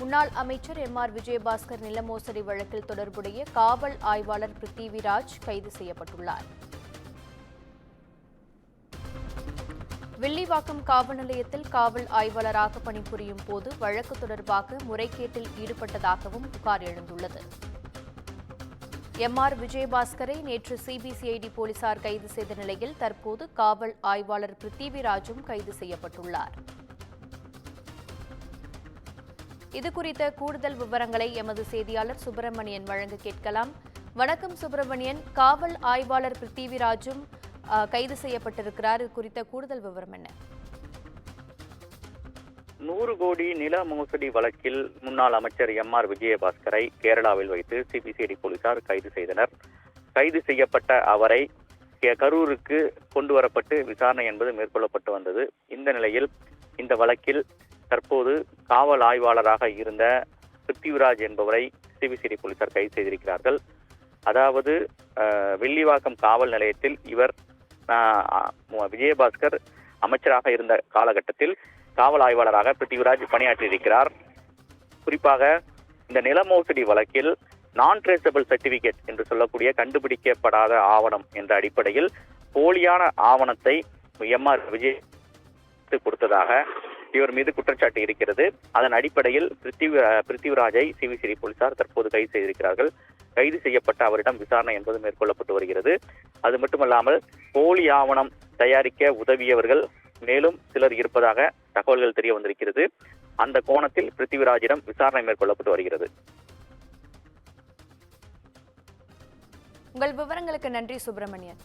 முன்னாள் அமைச்சர் எம்.ஆர். விஜயபாஸ்கர் நில மோசடி வழக்கில் தொடர்புடைய காவல் ஆய்வாளர் பிருத்திவிராஜ் கைது செய்யப்பட்டுள்ளார். வில்லிவாக்கம் காவல் நிலையத்தில் காவல் ஆய்வாளராக பணிபுரியும் போது வழக்கு தொடர்பாக முறைகேட்டில் ஈடுபட்டதாகவும் புகார் எழுந்துள்ளது. எம்.ஆர். விஜயபாஸ்கரை நேற்று சிபிசிஐடி போலீசார் கைது செய்த நிலையில் தற்போது காவல் ஆய்வாளர் பிருத்திவிராஜும் கைது செய்யப்பட்டுள்ளார். இதுகுறித்த கூடுதல் விவரங்களை எமது செய்தியாளர் சுப்பிரமணியன் வழங்க கேட்கலாம். வணக்கம் சுப்பிரமணியன், காவல் ஆய்வாளர் பிருத்திவிராஜும் கைது செய்யப்பட்டிருக்கிறார். இது குறித்த கூடுதல் விவரம் என்ன? 100 கோடி நில மோசடி வழக்கில் முன்னாள் அமைச்சர் எம்.ஆர். விஜயபாஸ்கரை கேரளாவில் வைத்து சிபிசிஐடி போலீசார் கைது செய்தனர். கைது செய்யப்பட்ட அவரை கரூருக்கு கொண்டு வரப்பட்டு விசாரணை என்பது மேற்கொள்ளப்பட்டு வந்தது. இந்த நிலையில் இந்த வழக்கில் தற்போது காவல் ஆய்வாளராக இருந்த பிருத்திவிராஜ் என்பவரை சிபிசிஐடி போலீசார் கைது செய்திருக்கிறார்கள். அதாவது வில்லிவாக்கம் காவல் நிலையத்தில் இவர் விஜயபாஸ்கர் அமைச்சராக இருந்த காலகட்டத்தில் காவல் ஆய்வாளராக பிருத்திவிராஜ் பணியாற்றியிருக்கிறார். குறிப்பாக இந்த நில மோசடி வழக்கில் நான் ட்ரேசபிள் சர்டிபிகேட் என்று சொல்லக்கூடிய கண்டுபிடிக்கப்படாத ஆவணம் என்ற அடிப்படையில் போலியான ஆவணத்தை எம்.ஆர். விஜய் கொடுத்ததாக இவர் மீது குற்றச்சாட்டு இருக்கிறது. அதன் அடிப்படையில் பிருத்திவிராஜை சிபிசிஐடி போலீசார் தற்போது கைது செய்திருக்கிறார்கள். கைது செய்யப்பட்ட அவரிடம் விசாரணை என்பது மேற்கொள்ளப்பட்டு வருகிறது. அது மட்டுமல்லாமல் போலி ஆவணம் தயாரிக்க உதவியவர்கள் மேலும் சிலர் இருப்பதாக தகவல்கள் தெரிய வந்திருக்கிறது. அந்த கோணத்தில் பிருத்திவிராஜிடம் விசாரணை மேற்கொள்ளப்பட்டு வருகிறது. உங்கள் விவரங்களுக்கு நன்றி சுப்பிரமணியன்.